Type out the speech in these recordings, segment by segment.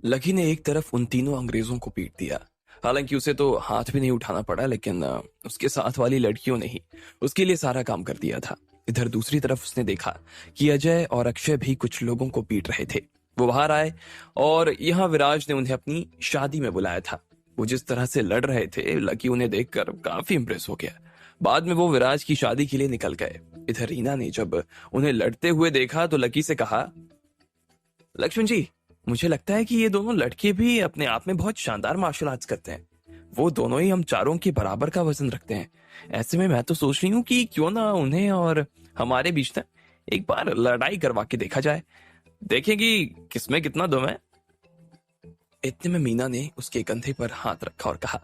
Lucky ने एक तरफ उन तीनों अंग्रेजों को पीट दिया। हालांकि उसे तो हाथ भी नहीं उठाना पड़ा, लेकिन उसके साथ वाली लड़कियों ने ही उसके लिए सारा काम कर दिया था। इधर दूसरी तरफ उसने देखा कि अजय और अक्षय भी कुछ लोगों को पीट रहे थे। वो बाहर आए और यहाँ विराज ने उन्हें अपनी शादी में बुलाया था। वो जिस तरह से लड़ रहे थे, लकी उन्हें देखकर काफी इंप्रेस हो गया। बाद में वो विराज की शादी के लिए निकल गए। इधर रीना ने जब उन्हें लड़ते हुए देखा तो लकी से कहा, लक्ष्मण जी, मुझे लगता है कि ये दोनों लड़के भी अपने आप में बहुत शानदार मार्शल आर्ट्स करते हैं। वो दोनों ही हम चारों के बराबर का वजन रखते हैं। ऐसे में मैं तो सोच रही हूँ कि क्यों ना उन्हें और हमारे बीच ना एक बार लड़ाई करवा के देखा जाए, देखेंगी किसमें कितना दम है। इतने में मीना ने उसके कंधे पर हाथ रखा और कहा,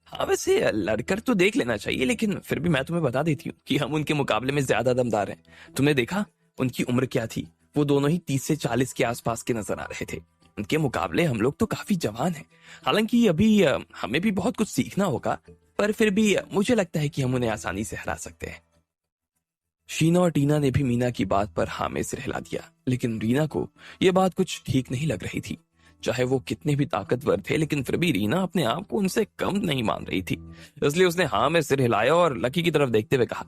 हाँ वैसे लड़कर तो देख लेना चाहिए, लेकिन फिर भी मैं तुम्हें बता देती हूँ कि हम उनके मुकाबले में ज्यादा दमदार हैं। तुमने देखा उनकी उम्र क्या थी? वो दोनों ही 30 से 40 के आसपास के नजर आ रहे थे। उनके मुकाबले हम लोग तो काफी जवान हैं। हालांकि अभी हमें भी बहुत कुछ सीखना होगा, पर फिर भी मुझे लगता है कि हम उन्हें आसानी से हरा सकते हैं। शीना और टीना ने भी मीना की बात पर हाँ में सिर हिला दिया, लेकिन रीना को यह बात कुछ ठीक नहीं लग रही थी। चाहे वो कितने भी ताकतवर थे, लेकिन फिर भी रीना अपने आप को उनसे कम नहीं मान रही थी। इसलिए उसने हाँ में सिर हिलाया और लकी की तरफ देखते हुए कहा,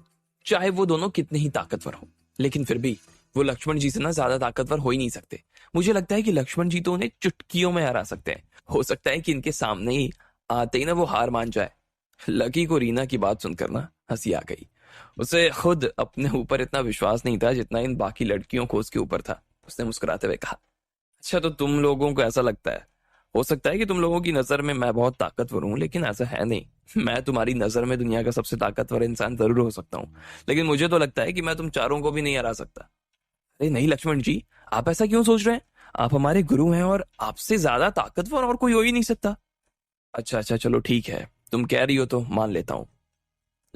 चाहे वो दोनों कितने ही ताकतवर हो, लेकिन फिर भी वो लक्ष्मण जी से ना ज्यादा ताकतवर हो ही नहीं सकते। मुझे लगता है कि लक्ष्मण जी तो उन्हें चुटकियों में हरा सकते हैं। हो सकता है कि इनके सामने ही आते ही ना वो हार मान जाए। लकी को रीना की बात सुनकर ना हंसी आ गई। उसे खुद अपने ऊपर इतना विश्वास नहीं था जितना इन बाकी लड़कियों को उसके ऊपर था। उसने मुस्कुराते हुए कहा, अच्छा तो तुम लोगों को ऐसा लगता है? हो सकता है कि तुम लोगों की नजर में मैं बहुत ताकतवर हूं, लेकिन ऐसा है नहीं। मैं तुम्हारी नजर में दुनिया का सबसे ताकतवर इंसान जरूर हो सकता हूँ, लेकिन मुझे तो लगता है कि मैं तुम चारों को भी नहीं हरा सकता। अरे नहीं लक्ष्मण जी, आप ऐसा क्यों सोच रहे हैं? आप हमारे गुरु हैं और आपसे ज्यादा ताकतवर और कोई हो ही नहीं सकता। अच्छा अच्छा, चलो ठीक है, तुम कह रही हो तो मान लेता हूँ।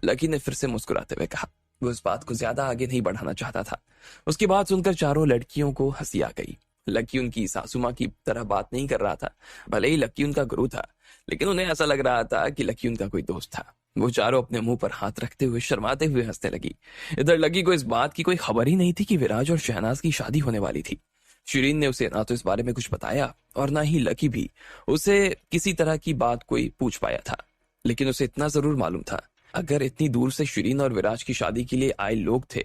लकी ने फिर से मुस्कुराते हुए कहा। वो इस बात को ज्यादा आगे नहीं बढ़ाना चाहता था। उसकी बात सुनकर चारों लड़कियों को हंसी आ गई। लकी उनकी सासू माँ की तरह बात नहीं कर रहा था। भले ही लकी उनका गुरु था, लेकिन उन्हें ऐसा लग रहा था कि लकी उनका कोई दोस्त था। वो चारों अपने मुंह पर हाथ रखते हुए शर्माते हुए हंसने लगी। इधर लकी को इस बात की कोई खबर ही नहीं थी कि विराज और शहनाज की शादी होने वाली थी। शिरीन ने उसे ना तो इस बारे में कुछ बताया और ना ही लकी भी उसे किसी तरह की बात कोई पूछ पाया था। लेकिन उसे इतना जरूर मालूम था, अगर इतनी दूर से शिरीन और विराज की शादी के लिए आए लोग थे,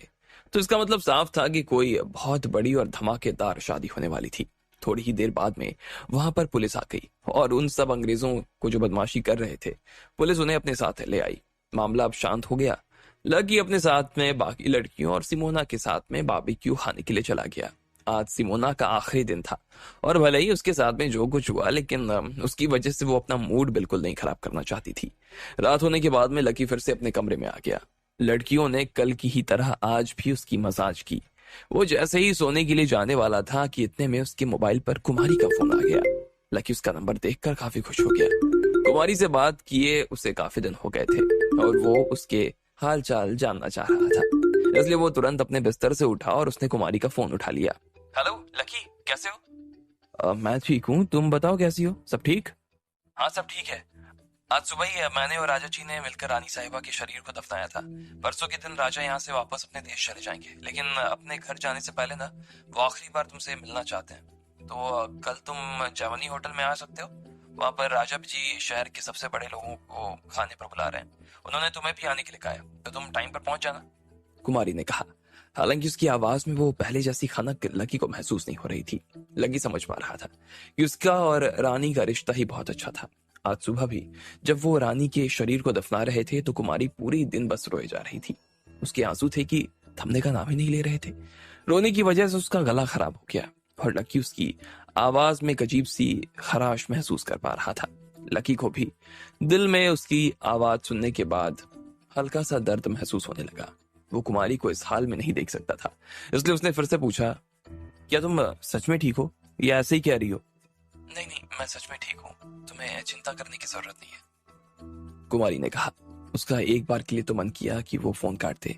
तो इसका मतलब साफ था कि कोई बहुत बड़ी और धमाकेदार शादी होने वाली थी। थोड़ी ही देर बाद में वहां पर पुलिस आ गई और उन सब अंग्रेजों को जो बदमाशी कर रहे थे, पुलिस उन्हें अपने साथ ले आई। मामला अब शांत हो गया। लकी अपने साथ में बाकी लड़कियों और सिमोना के साथ में बारबेक्यू खाने के लिए चला गया। आज सिमोना का आखिरी दिन था और भले ही उसके साथ में जो कुछ हुआ, लेकिन उसकी वजह से वो अपना मूड बिल्कुल नहीं खराब करना चाहती थी। रात होने के बाद में लकी फिर से अपने कमरे में आ गया। लड़कियों ने कल की ही तरह आज भी उसकी मसाज की। वो जैसे ही सोने के लिए जाने वाला था कि इतने में उसके मोबाइल पर कुमारी का फोन आ गया। लकी उसका नंबर देखकर काफी खुश हो गया। कुमारी से बात किए उसे काफी दिन हो गए थे और वो उसके हाल चाल जानना चाह रहा था। इसलिए वो तुरंत अपने बिस्तर से उठा और उसने कुमारी का फोन उठा लिया। हेलो लकी, कैसे हो? मैं ठीक हूँ, तुम बताओ कैसी हो, सब ठीक? हाँ सब ठीक है। आज सुबह ही मैंने और राजा जी ने मिलकर रानी साहिबा के शरीर को दफनाया था। परसों के दिन राजा यहाँ से वापस अपने देश चले जाएंगे, लेकिन अपने घर जाने से पहले ना वो आखिरी बार तुमसे मिलना चाहते हैं। तो कल तुम जवानी होटल में आ सकते हो। वहाँ पर राजा जी शहर के सबसे बड़े लोगों को खाने पर बुला रहे हैं। उन्होंने तुम्हें भी आने के लिए कहा है, तो तुम टाइम पर पहुंच जाना, कुमारी ने कहा। हालांकि उसकी आवाज में वो पहले जैसी खनक लकी को महसूस नहीं हो रही थी। लकी समझ पा रहा था कि उसका और रानी का रिश्ता ही बहुत अच्छा था। आज सुबह भी जब वो रानी के शरीर को दफना रहे थे तो कुमारी पूरी दिन बस रोए जा रही थी। उसके आंसू थे कि थमने का नाम ही नहीं ले रहे थे। रोने की वजह से उसका गला खराब हो गया और लकी उसकी आवाज में एक अजीब सी खराश महसूस कर पा रहा था। लकी को भी दिल में उसकी आवाज सुनने के बाद हल्का सा दर्द महसूस होने लगा। वो कुमारी को इस हाल में नहीं देख सकता था, इसलिए उसने फिर से पूछा, क्या तुम सच में ठीक हो या ऐसे ही कह रही हो? नहीं नहीं, मैं सच में ठीक हूँ, तुम्हें चिंता करने की जरूरत नहीं है, कुमारी ने कहा। उसका एक बार के लिए तो मन किया कि वो फोन काट दे,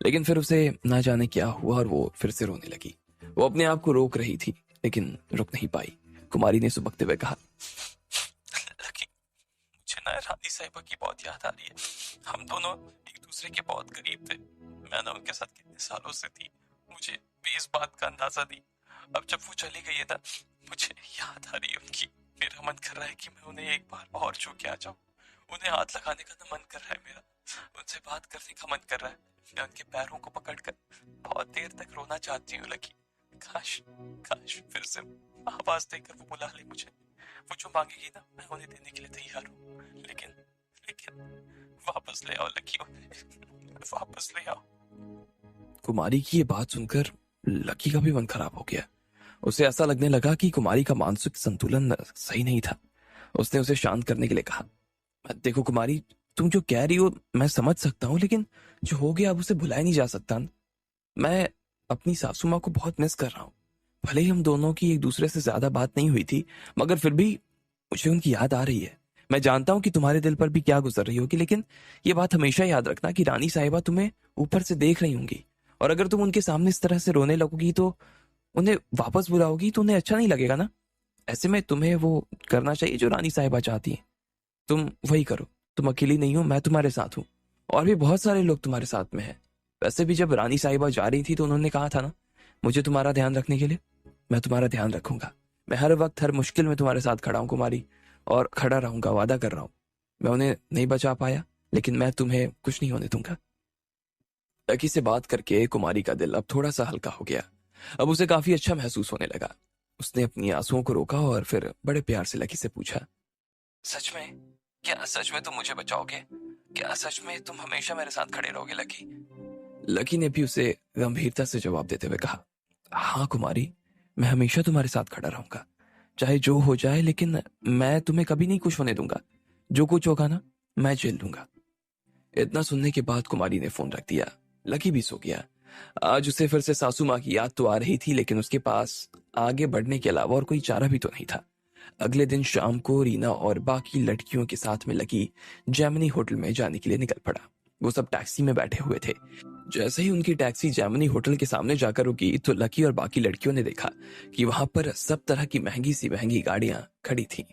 लेकिन फिर उसे ना जाने क्या हुआ और वो फिर से रोने लगी। वो अपने आप को रोक रही थी, लेकिन रुक नहीं पाई। कुमारी ने सुबकते हुए कहा, लकी, मुझे ना रानी साहिबा की बहुत याद आ रही है। हम दोनों एक दूसरे के बहुत करीब थे। मैं ना उनके साथ कितने सालों से थी, मुझे भी इस बात का अंदाजा नहीं। अब जब वो चली गई है ना, मुझे याद आ रही है उनकी कर रहा है कि मैं उन्हें एक बार और छू के आ जाऊं। उन्हें हाथ लगाने का ना मन कर रहा है मेरा, उनसे बात करने का मन कर रहा है। मैं उनके पैरों को पकड़कर बहुत देर तक रोना चाहती हूँ लकी। काश काश फिर से आवाज देकर वो बुला ले मुझे। वो जो मांगेगी ना मैं उन्हें देने के लिए तैयार हूँ, लेकिन लेकिन वापस ले आओ लकी, उन्हें वापस ले आओ। कुमारी की ये बात सुनकर लकी का भी मन खराब हो गया। उसे ऐसा लगने लगा कि कुमारी का मानसिक संतुलन सही नहीं था। उसने उसे शांत करने के लिए कहा, देखो कुमारी, तुम जो कह रही हो मैं समझ सकता हूँ, लेकिन जो हो गया अब उसे भुलाया नहीं जा सकता। मैं अपनी सासू माँ को बहुत मिस कर रहा हूँ। भले ही हम दोनों की एक दूसरे से ज्यादा बात नहीं हुई थी, मगर फिर भी मुझे उनकी याद आ रही है। मैं जानता हूँ कि तुम्हारे दिल पर भी क्या गुजर रही होगी, लेकिन ये बात हमेशा याद रखना कि रानी साहिबा तुम्हें ऊपर से देख रही होंगी, और अगर तुम उनके सामने इस तरह से रोने लगोगी तो उन्हें वापस बुलाओगी तो उन्हें अच्छा नहीं लगेगा ना। ऐसे में तुम्हें वो करना चाहिए जो रानी साहिबा चाहती है, तुम वही करो। तुम अकेली नहीं हो, मैं तुम्हारे साथ हूँ, और भी बहुत सारे लोग तुम्हारे साथ में हैं। वैसे भी जब रानी साहिबा जा रही थी तो उन्होंने कहा था ना मुझे तुम्हारा ध्यान रखने के लिए। मैं तुम्हारा ध्यान रखूंगा। मैं हर वक्त हर मुश्किल में तुम्हारे साथ खड़ा हूं कुमारी, और खड़ा रहूंगा, वादा कर रहा हूं। मैं उन्हें नहीं बचा पाया, लेकिन मैं तुम्हें कुछ नहीं होने दूंगा। लकी से बात करके कुमारी का दिल अब थोड़ा सा हल्का हो गया। अब उसे काफी अच्छा महसूस होने लगा। उसने अपनी आंसुओं को रोका और फिर बड़े प्यार से लकी से पूछा, सच में? क्या सच में तुम मुझे बचाओगे? क्या सच में तुम हमेशा मेरे साथ खड़े रहोगे लकी? लकी ने भी उसे गंभीरता से जवाब देते हुए कहा, हाँ कुमारी, मैं हमेशा तुम्हारे साथ खड़ा रहूंगा, चाहे जो हो जाए, लेकिन मैं तुम्हें कभी नहीं कुछ होने दूंगा। जो कुछ होगा ना मैं झेल लूंगा। इतना सुनने के बाद कुमारी ने फोन रख दिया। लकी भी सो गया। आज उसे फिर से सासू माँ की याद तो आ रही थी, लेकिन उसके पास आगे बढ़ने के अलावा और कोई चारा भी तो नहीं था। अगले दिन शाम को रीना और बाकी लड़कियों के साथ में लकी जैमिनी होटल में जाने के लिए निकल पड़ा। वो सब टैक्सी में बैठे हुए थे। जैसे ही उनकी टैक्सी जैमिनी होटल के सामने जाकर रुकी तो लकी और बाकी लड़कियों ने देखा कि वहां पर सब तरह की महंगी सी महंगी गाड़ियां खड़ी थी।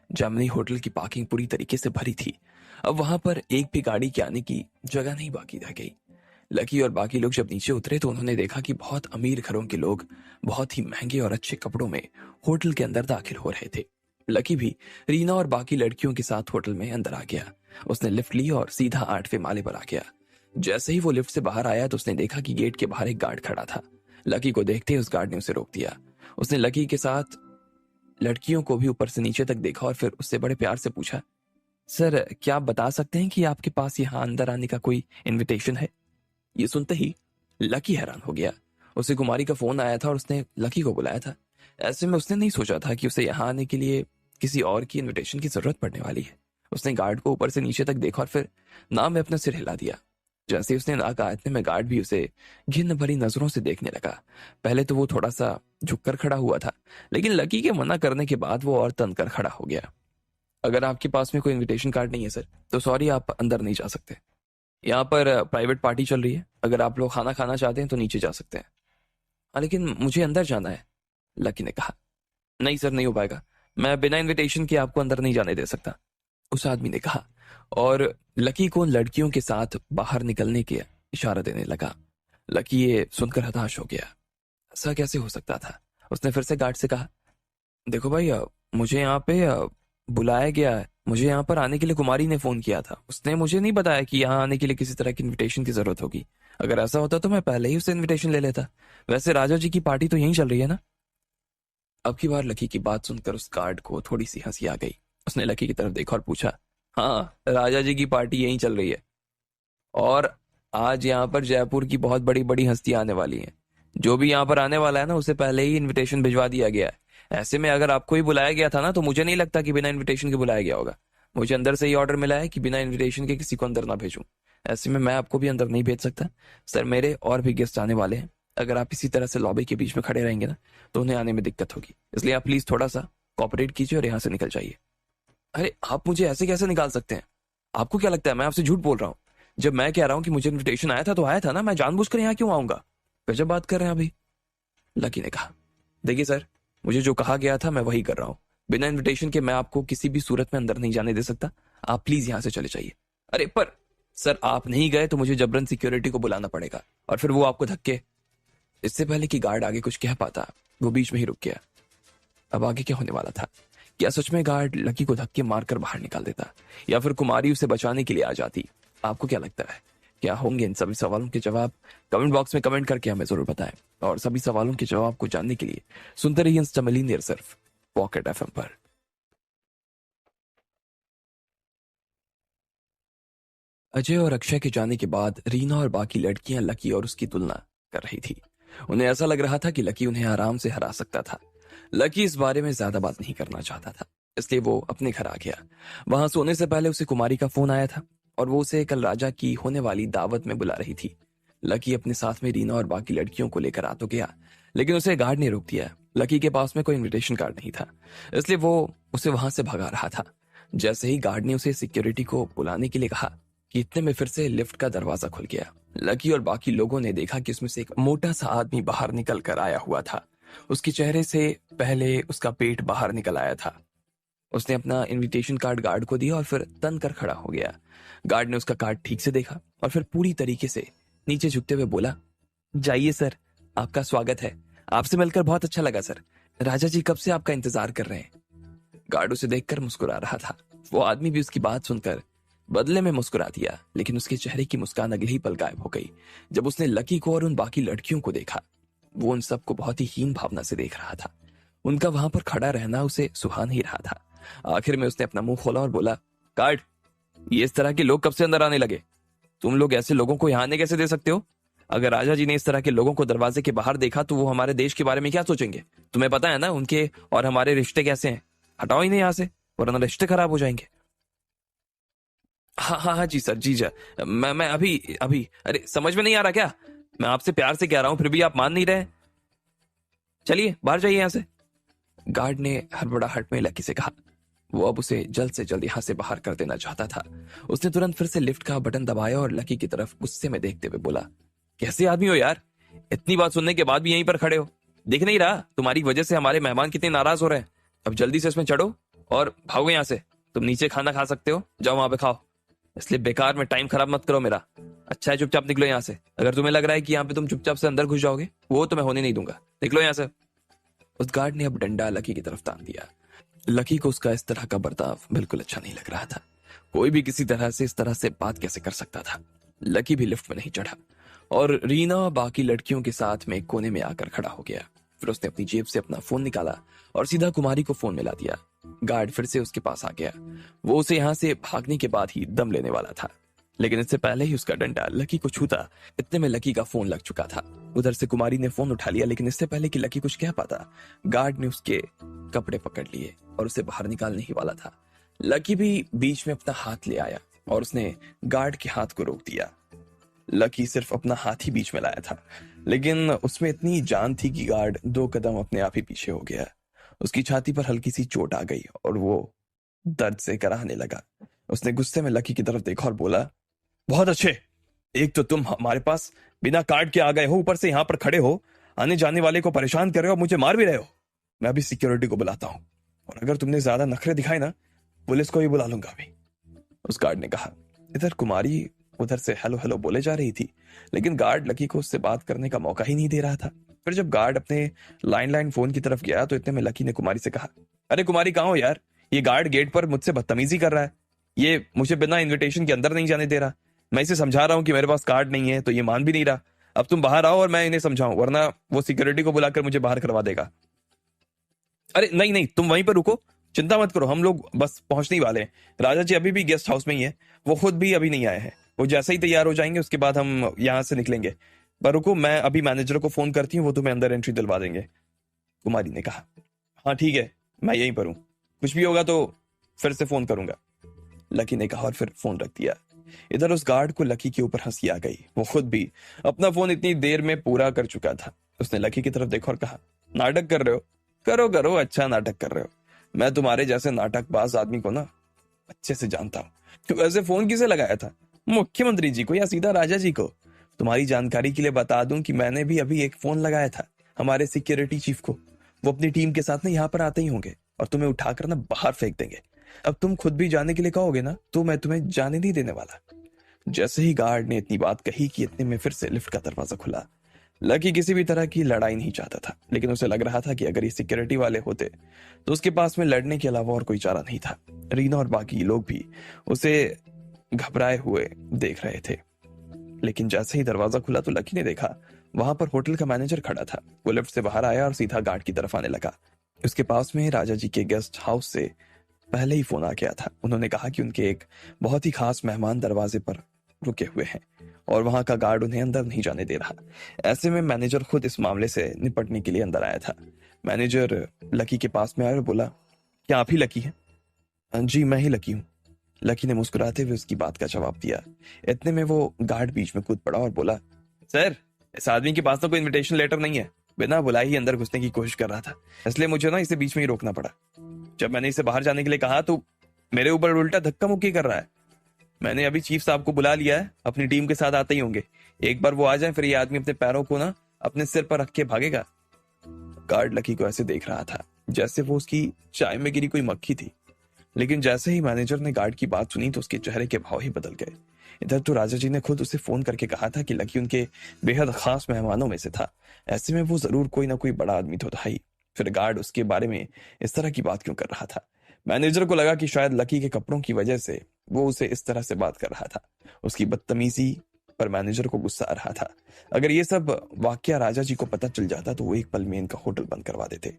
जैमिनी होटल की पार्किंग पूरी तरीके से भरी थी। अब वहां पर एक भी गाड़ी के आने की जगह नहीं बाकी रह गई। लकी और बाकी लोग जब नीचे उतरे तो उन्होंने देखा कि बहुत अमीर घरों के लोग बहुत ही महंगे और अच्छे कपड़ों में होटल के अंदर दाखिल हो रहे थे। लकी भी रीना और बाकी लड़कियों के साथ होटल में अंदर आ गया। उसने लिफ्ट ली और सीधा 8वें माले पर आ गया। जैसे ही वो लिफ्ट से बाहर आया तो उसने देखा कि गेट के बाहर एक गार्ड खड़ा था। लकी को देखते ही उस गार्ड ने उसे रोक दिया। उसने लकी के साथ लड़कियों को भी ऊपर से नीचे तक देखा और फिर उससे बड़े प्यार से पूछा, सर क्या आप बता सकते हैं कि आपके पास यहाँ अंदर आने का कोई इन्विटेशन है? ये सुनते ही लकी हैरान हो गया। उसे कुमारी का फोन आया था और उसने लकी को बुलाया था। ऐसे में उसने नहीं सोचा था कि उसे यहाँ आने के लिए किसी और की इनविटेशन की जरूरत पड़ने वाली है। उसने गार्ड को ऊपर से नीचे तक देखा और फिर ना में अपना सिर हिला दिया। जैसे ही उसने ना कहा इतने में गार्ड भी उसे घिन भरी नजरों से देखने लगा। पहले तो वो थोड़ा सा झुककर खड़ा हुआ था, लेकिन लकी के मना करने के बाद वो और तनकर खड़ा हो गया। अगर आपके पास में कोई इनविटेशन कार्ड नहीं है सर, तो सॉरी, आप अंदर नहीं जा सकते। यहाँ पर प्राइवेट पार्टी चल रही है। अगर आप लोग खाना खाना चाहते हैं तो नीचे जा सकते हैं। हाँ, लेकिन मुझे अंदर जाना है, लकी ने कहा। नहीं सर, नहीं हो पाएगा। मैं बिना इनविटेशन के आपको अंदर नहीं जाने दे सकता, उस आदमी ने कहा, और लकी को लड़कियों के साथ बाहर निकलने के इशारा देने लगा। लकी ये सुनकर हताश हो गया। ऐसा कैसे हो सकता था? उसने फिर से गार्ड से कहा, देखो भाई, मुझे यहाँ पे बुलाया गया है। मुझे यहाँ पर आने के लिए कुमारी ने फोन किया था। उसने मुझे नहीं बताया कि यहाँ आने के लिए किसी तरह की इनविटेशन की जरूरत होगी। अगर ऐसा होता तो मैं पहले ही उससे इनविटेशन ले लेता। वैसे राजा जी की पार्टी तो यहीं चल रही है ना। अब की बार लकी की बात सुनकर उस गार्ड को थोड़ी सी हंसी आ गई। उसने लकी की तरफ देखा और पूछा, हाँ, राजा जी की पार्टी यहीं चल रही है, और आज यहाँ पर जयपुर की बहुत बड़ी बड़ी हस्तियां आने वाली हैं। जो भी यहाँ पर आने वाला है ना, उसे पहले ही इनविटेशन भिजवा दिया गया है। ऐसे में अगर आपको ही बुलाया गया था ना, तो मुझे नहीं लगता कि बिना इनविटेशन के बुलाया गया होगा। मुझे अंदर से ही ऑर्डर मिला है कि बिना इनविटेशन के किसी को अंदर ना भेजूं। ऐसे में मैं आपको भी अंदर नहीं भेज सकता। सर, मेरे और भी गेस्ट आने वाले हैं। अगर आप इसी तरह से लॉबी के बीच में खड़े रहेंगे ना, तो उन्हें आने में दिक्कत होगी। इसलिए आप प्लीज थोड़ा सा कॉपरेट कीजिए और यहाँ से निकल जाइए। अरे, आप मुझे ऐसे कैसे निकाल सकते हैं? आपको क्या लगता है मैं आपसे झूठ बोल रहा हूँ? जब मैं कह रहा हूँ कि मुझे इनविटेशन आया था तो आया था ना। मैं जानबूझकर यहाँ क्यों आऊंगा? गजब बात कर रहे हैं अभी, लकी ने कहा। देखिए सर, मुझे जो कहा गया था मैं वही कर रहा हूँ। बिना इनविटेशन के मैं आपको किसी भी सूरत में अंदर नहीं जाने दे सकता। आप प्लीज यहाँ से चले जाइए। अरे पर सर, आप नहीं गए तो मुझे जबरन सिक्योरिटी को बुलाना पड़ेगा, और फिर वो आपको धक्के। इससे पहले कि गार्ड आगे कुछ कह पाता, वो बीच में ही रुक गया। अब आगे क्या होने वाला था क्या सच में गार्ड लकी को धक्के मारकर बाहर निकाल देता, या फिर कुमारी उसे बचाने के लिए आ जाती? आपको क्या लगता है, क्या होंगे इन सभी सवालों के जवाब? कमेंट बॉक्स में कमेंट करके हमें जरूर बताएं। और सभी सवालों के जवाब को जानने के लिए सुनते रहिए इंस्टामिलियनेयर सिर्फ पॉकेट एफएम पर। अजय और अक्षय के जाने के बाद रीना और बाकी लड़कियां लकी और उसकी तुलना कर रही थी। उन्हें ऐसा लग रहा था कि लकी उन्हें आराम से हरा सकता था। लकी इस बारे में ज्यादा बात नहीं करना चाहता था, इसलिए वो अपने घर आ गया। वहां सोने से पहले उसे कुमारी का फोन आया था और वो उसे कल राजा की होने वाली दावत में बुला रही थी। लकी अपने साथ में रीना और बाकी लड़कियों को लेकर आ तो गया, लेकिन उसे गार्ड ने रोक दिया। लकी के पास में कोई इनविटेशन कार्ड नहीं था, इसलिए वो उसे वहां से भगा रहा था। जैसे ही गार्ड ने उसे सिक्योरिटी को बुलाने के लिए कहा कि इतने में फिर से लिफ्ट का दरवाजा खुल गया। लकी और बाकी लोगों ने देखा कि उसमें से एक मोटा सा आदमी बाहर निकल कर आया हुआ था। उसके चेहरे से पहले उसका पेट बाहर निकल आया था। उसने अपना इनविटेशन कार्ड गार्ड को दिया और फिर तन कर खड़ा हो गया। गार्ड ने उसका कार्ड ठीक से देखा और फिर पूरी तरीके से नीचे झुकते हुए बोला, जाइए सर, आपका स्वागत है। आपसे मिलकर बहुत अच्छा लगा सर। राजा जी कब से आपका इंतजार कर रहे हैं। गार्ड उसे देखकर मुस्कुरा रहा था। वो आदमी भी उसकी बात सुनकर बदले में मुस्कुरा दिया, लेकिन उसके चेहरे की मुस्कान अगले ही पल गायब हो गई जब उसने लकी को और उन बाकी लड़कियों को देखा। वो उन सबको बहुत ही हीन भावना से देख रहा था। उनका वहां पर खड़ा रहना उसे सुहा नहीं रहा था। आखिर में उसने अपना मुंह खोला और बोला, गार्ड, ये इस तरह के लोग कब से अंदर आने लगे? तुम लोग ऐसे लोगों को यहाँ आने कैसे दे सकते हो? अगर राजा जी ने इस तरह के लोगों को दरवाजे के बाहर देखा तो वो हमारे देश के बारे में क्या सोचेंगे? तुम्हें पता है ना उनके और हमारे रिश्ते कैसे हैं। हटाओ इन्हें यहाँ से, वरना रिश्ते खराब हो जाएंगे। हाँ हाँ हाँ जी सर, जी जा। मैं अभी अभी अरे समझ में नहीं आ रहा क्या? मैं आपसे प्यार से कह रहा हूं, फिर भी आप मान नहीं रहे। चलिए बाहर जाइए यहाँ से। गार्ड ने हड़बड़ाहट में लकी से कहा। वो अब उसे जल्द से जल्द यहाँ से बाहर कर देना चाहता था। उसने तुरंत फिर से लिफ्ट का बटन दबाया और लकी की तरफ गुस्से में देखते हुए बोला, कैसे आदमी हो यार, इतनी बात सुनने के बाद भी यहीं पर खड़े हो? दिख नहीं रहा तुम्हारी वजह से हमारे मेहमान कितने नाराज हो रहे हैं? अब जल्दी से इसमें चढ़ो और भागो यहाँ से। तुम नीचे खाना खा सकते हो, जाओ वहां पे खाओ, इसलिए बेकार में टाइम खराब मत करो मेरा। अच्छा है, चुपचाप निकलो यहाँ से। अगर तुम्हें लग रहा है कि यहाँ पे तुम चुपचाप से अंदर घुस जाओगे, वो तो मैं होने नहीं दूंगा। निकलो यहाँ से। उस गार्ड ने अब डंडा लकी की तरफ तान दिया। लकी को उसका इस तरह का बर्ताव बिल्कुल अच्छा नहीं लग रहा था। कोई भी किसी तरह से इस तरह से बात कैसे कर सकता था। लकी भी लिफ्ट में नहीं चढ़ा और रीना बाकी लड़कियों के साथ में एक कोने में आकर खड़ा हो गया। फिर उसने अपनी जेब से अपना फोन निकाला और सीधा कुमारी को फोन मिला दिया। गार्ड फिर से उसके पास आ गया। वो उसे यहाँ से भागने के बाद ही दम लेने वाला था, लेकिन इससे पहले ही उसका डंडा लकी को छूता, इतने में लकी का फोन लग चुका था। उधर से कुमारी ने फोन उठा लिया, लेकिन इससे पहले कि लकी कुछ कह पाता, गार्ड ने उसके कपड़े पकड़ लिए और उसे बाहर निकालने ही वाला था। लकी भी बीच में अपना हाथ ले आया और उसने गार्ड के हाथ को रोक दिया। लकी सिर्फ अपना हाथ ही बीच में लाया था, लेकिन उसमें इतनी जान थी कि गार्ड 2 कदम अपने आप ही पीछे हो गया। उसकी छाती पर हल्की सी चोट आ गई और वो दर्द से कराहने लगा। उसने गुस्से में लकी की तरफ देखा और बोला, बहुत अच्छे, एक तो तुम हमारे पास बिना कार्ड के आ गए हो, ऊपर से यहाँ पर खड़े हो, आने जाने वाले को परेशान कर रहे हो, मुझे मार भी रहे हो। मैं अभी सिक्योरिटी को बुलाता हूँ, और अगर तुमने ज्यादा नखरे दिखाए ना, पुलिस को भी बुला लूंगा अभी, उस गार्ड ने कहा। इधर कुमारी उधर से हेलो हेलो बोले जा रही थी, लेकिन गार्ड लकी को उससे बात करने का मौका ही नहीं दे रहा था। फिर जब गार्ड अपने लैंडलाइन फोन की तरफ गया तो इतने में लकी ने कुमारी से कहा, अरे कुमारी कहाँ हो यार, ये गार्ड गेट पर मुझसे बदतमीजी कर रहा है, ये मुझे बिना इन्विटेशन के अंदर नहीं जाने दे रहा। मैं इसे समझा रहा हूँ कि मेरे पास कार्ड नहीं है, तो ये मान भी नहीं रहा। अब तुम बाहर आओ और मैं इन्हें समझाऊं, वरना वो सिक्योरिटी को बुलाकर मुझे बाहर करवा देगा। अरे नहीं नहीं, तुम वहीं पर रुको, चिंता मत करो, हम लोग बस पहुंचने ही वाले हैं। राजा जी अभी भी गेस्ट हाउस में ही है, वो खुद भी अभी नहीं आए हैं। वो जैसे ही तैयार हो जाएंगे उसके बाद हम यहाँ से निकलेंगे। पर रुको, मैं अभी मैनेजर को फोन करती हूँ, वो तुम्हें अंदर एंट्री दिलवा देंगे, कुमारी ने कहा। हाँ ठीक है, मैं यहीं पर हूँ, कुछ भी होगा तो फिर से फोन करूंगा, लकी ने कहा और फिर फोन रख दिया। इधर उस गार्ड को लकी के ऊपर हंसी आ गई। वो खुद भी अपना फोन इतनी देर में पूरा कर चुका था। उसने लकी की तरफ देखा और कहा, नाटक कर रहे हो? करो करो, अच्छा नाटक कर रहे हो। मैं तुम्हारे जैसे नाटकबाज आदमी को ना अच्छे से जानता हूँ। तो वैसे फोन किसे लगाया था, मुख्यमंत्री जी को या सीधा राजा जी को? तुम्हारी जानकारी के लिए बता दूं कि मैंने भी अभी एक फोन लगाया था हमारे सिक्योरिटी चीफ को। वो अपनी टीम के साथ ना यहाँ पर आते ही होंगे और तुम्हें उठाकर ना बाहर फेंक देंगे। अब तुम खुद भी जाने के लिए कहोगे ना, तो मैं तुम्हें जाने नहीं देने वाला। जैसे ही गार्ड ने इतनी बात कही कि इतने में फिर से लिफ्ट का दरवाजा खुला। लकी किसी भी तरह की लड़ाई नहीं चाहता था, लेकिन उसे लग रहा था कि अगर ये सिक्योरिटी वाले होते तो उसके पास में लड़ने के अलावा और कोई चारा नहीं था। रीना और बाकी लोग भी उसे घबराए हुए देख रहे थे। लेकिन जैसे ही दरवाजा खुला तो लकी ने देखा वहां पर होटल का मैनेजर खड़ा था। वो लिफ्ट से बाहर आया और सीधा गार्ड की तरफ आने लगा। उसके पास में राजा जी के गेस्ट हाउस से पहले ही फोन आ गया था। उन्होंने कहा कि उनके एक बहुत ही खास मेहमान दरवाजे पर रुके हुए हैं और वहां का गार्ड उन्हें अंदर नहीं जाने दे रहा। ऐसे में मैनेजर खुद इस मामले से निपटने के लिए अंदर आया था। मैनेजर लकी के पास में आया और बोला, क्या आप ही लकी हैं? जी मैं ही लकी हूँ। लकी ने मुस्कुराते हुए उसकी बात का जवाब दिया। इतने में वो गार्ड बीच में कूद पड़ा और बोला, सर इस आदमी के पास तो कोई इनविटेशन लेटर नहीं है, बिना बुलाए ही अंदर घुसने की कोशिश कर रहा था, इसलिए मुझे ना इसे बीच में ही रोकना पड़ा। जब मैंने इसे बाहर जाने के लिए कहा तो मेरे ऊपर उल्टा धक्का मुक्की कर रहा है। मैंने अभी चीफ साहब को बुला लिया है, अपनी टीम के साथ आते ही होंगे। एक बार वो आ जाए फिर ये आदमी अपने पैरों को ना अपने सिर पर रख के भागेगा। गार्ड लकी को ऐसे देख रहा था जैसे वो उसकी चाय में गिरी कोई मक्खी थी। लेकिन जैसे ही मैनेजर ने गार्ड की बात सुनी तो उसके चेहरे के भाव ही बदल गए। इधर तो राजा जी ने खुद उसे फोन करके कहा था कि लकी उनके बेहद खास मेहमानों में से था। ऐसे में वो जरूर कोई ना कोई बड़ा आदमी तो था ही। फिर गार्ड उसके बारे में इस तरह की बात क्यों कर रहा था? मैनेजर को लगा कि शायद लकी के कपड़ों की वजह से वो उसे इस तरह से बात कर रहा था। उसकी बदतमीजी पर मैनेजर को गुस्सा आ रहा था। अगर ये सब वाकया राजा जी को पता चल जाता तो वो एक पल में इनका होटल बंद करवा देते।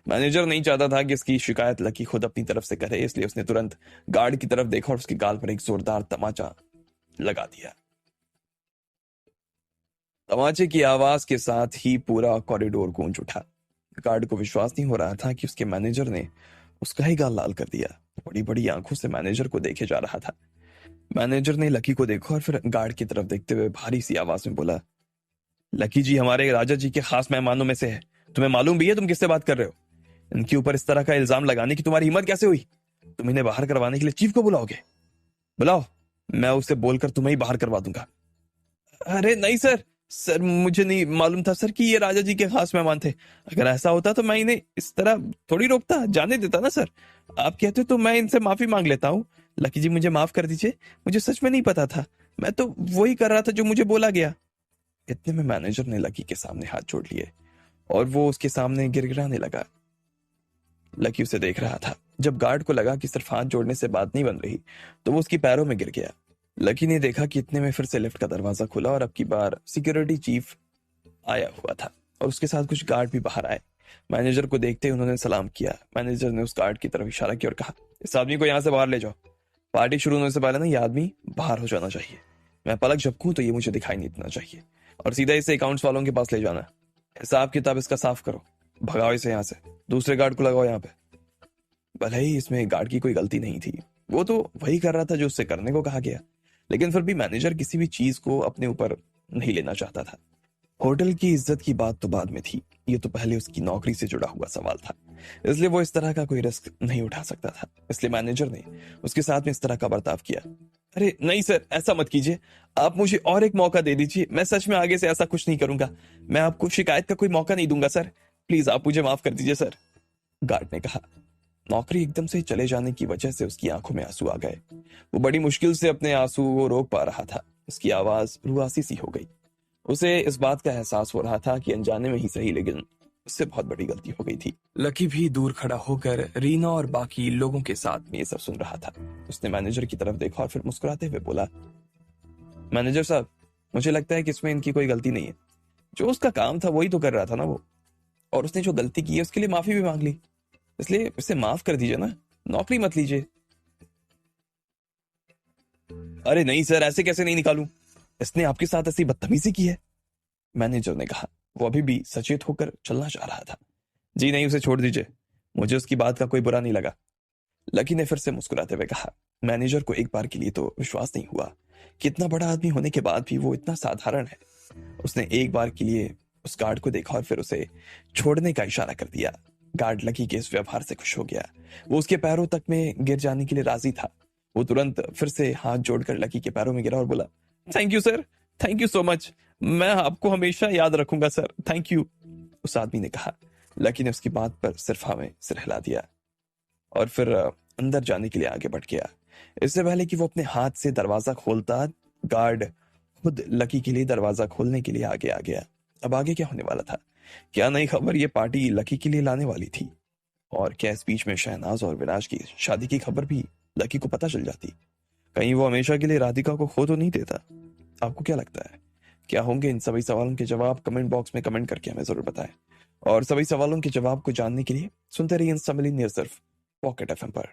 मैनेजर नहीं चाहता था कि इसकी शिकायत लकी खुद अपनी तरफ से करे, इसलिए उसने तुरंत गार्ड की तरफ देखा और उसके गाल पर एक जोरदार तमाचा लगा दिया। तमाचे की आवाज के साथ ही पूरा कॉरिडोर गूंज उठा। गार्ड को विश्वास नहीं हो रहा था कि उसके मैनेजर ने उसका ही गाल लाल कर दिया। बड़ी बड़ी आंखों से मैनेजर को देखे जा रहा था। मैनेजर ने लकी को देखा और फिर गार्ड की तरफ देखते हुए भारी सी आवाज में बोला, लकी जी हमारे राजा जी के खास मेहमानों में से है। तुम्हें मालूम भी है तुम किससे बात कर रहे हो? इनके ऊपर इस तरह का इल्जाम लगाने की तुम्हारी हिम्मत कैसे हुई? तुम इन्हें बाहर करवाने के लिए चीफ को बुलाओगे? बुलाओ, मैं उसे बोलकर तुम्हें ही बाहर करवा दूंगा। अरे नहीं सर, सर मुझे नहीं मालूम था सर कि ये राजा जी के खास मेहमान थे। अगर ऐसा होता तो मैं इन्हें इस तरह थोड़ी रोकता, जाने देता ना सर। आप कहते तो मैं इनसे माफी मांग लेता हूँ। लकी जी मुझे माफ कर दीजिए, मुझे सच में नहीं पता था। मैं तो वही कर रहा था जो मुझे बोला गया। इतने में मैनेजर ने लकी के सामने हाथ जोड़ लिए और वो उसके सामने गिड़गिड़ाने लगा। लकी उसे देख रहा था। जब गार्ड को लगा कि सिर्फ हाथ जोड़ने से बात नहीं बन रही तो वो उसकी पैरों में गिर गया। लकी ने देखा कि इतने में फिर से लिफ्ट का दरवाजा खुला और अब की बार सिक्योरिटी चीफ आया हुआ था और उसके साथ कुछ गार्ड भी बाहर आए। मैनेजर को देखते ही उन्होंने सलाम किया। मैनेजर ने उस गार्ड की तरफ इशारा किया और कहा, इस आदमी को यहाँ से बाहर ले जाओ। पार्टी शुरू होने से पहले ना ये आदमी बाहर हो जाना चाहिए। मैं पलक झपकूं तो ये मुझे दिखाई नहीं देना चाहिए और सीधा इसे अकाउंट्स वालों के पास ले जाना। हिसाब किताब इसका साफ करो, भगाओ इसे यहाँ से। दूसरे गार्ड को लगाओ यहाँ पे। भले ही इसमें गार्ड की कोई गलती नहीं थी, वो तो वही कर रहा था जो उससे करने को कहा गया, लेकिन फिर भी मैनेजर किसी भी चीज को अपने ऊपर नहीं लेना चाहता था। होटल की इज्जत की बात तो बाद में थी, ये तो पहले उसकी नौकरी से जुड़ा हुआ सवाल था, इसलिए वो इस तरह का कोई रिस्क नहीं उठा सकता था। इसलिए मैनेजर ने उसके साथ में इस तरह का बर्ताव किया। अरे नहीं सर, ऐसा मत कीजिए, आप मुझे और एक मौका दे दीजिए। मैं सच में आगे से ऐसा कुछ नहीं करूंगा। मैं आपको शिकायत का कोई मौका नहीं दूंगा सर। प्लीज आप मुझे माफ कर दीजिए सर, गार्ड ने कहा। नौकरी एकदम से चले जाने की वजह से उसकी आंखों में आंसू आ गए। वो बड़ी मुश्किल से अपने आंसू को रोक पा रहा था। उसकी आवाज रुआसी सी हो गई। उसे इस बात का एहसास हो रहा था कि अनजाने में ही सही लेकिन उससे बहुत बड़ी गलती हो गई थी। लकी भी दूर खड़ा होकर रीना और बाकी लोगों के साथ में ये सब सुन रहा था। उसने मैनेजर की तरफ देखा और फिर मुस्कुराते हुए बोला, मैनेजर साहब, मुझे लगता है कि इसमें इनकी कोई गलती नहीं है। जो उसका काम था वही तो कर रहा था ना वो, और उसने जो गलती की है उसके लिए माफी भी मांग ली, इसलिए इसे माफ कर दीजिए ना, नौकरी मत लीजिए। अरे नहीं सर, ऐसे कैसे नहीं निकालूं? इसने आपके साथ ऐसी बदतमीजी की है, मैनेजर ने कहा। वो अभी भी सचेत होकर चलना चाह रहा था। जी नहीं, उसे छोड़ दीजिए, मुझे उसकी बात का कोई बुरा नहीं लगा, लकी ने फिर से मुस्कुराते हुए कहा। मैनेजर को एक बार के लिए तो विश्वास नहीं हुआ कि इतना बड़ा आदमी होने के बाद भी वो इतना साधारण है। उसने एक बार के लिए उस गार्ड को देखा और फिर उसे छोड़ने का इशारा कर दिया। गार्ड लकी के इस व्यवहार से खुश हो गया। वो उसके पैरों तक में गिर जाने के लिए राजी था। वो तुरंत फिर से हाथ जोड़कर लकी के पैरों में गिरा और बोला, thank you sir, thank you so much, मैं आपको हमेशा याद रखूंगा सर, थैंक यू, उस आदमी ने कहा। लकी ने उसकी बात पर सिर्फ हाँ में सिर हिला दिया और फिर अंदर जाने के लिए आगे बढ़ गया। इससे पहले कि वो अपने हाथ से दरवाजा खोलता, गार्ड खुद लकी के लिए दरवाजा खोलने के लिए आगे आ गया। अब आगे क्या होने वाला था? क्या नई खबर ये पार्टी लकी के लिए लाने वाली थी? और क्या इस बीच में शहनाज और विराज की शादी की खबर भी लकी को पता चल जाती? कहीं वो हमेशा के लिए राधिका को खो तो नहीं देता? आपको क्या लगता है? क्या होंगे इन सभी सवालों के जवाब? कमेंट बॉक्स में कमेंट करके हमें जरूर बताएं। और सभी सवालों के जवाब को जानने के लिए सुनते रहिए इंस्टा मिली सिर्फ पॉकेट एफएम पर।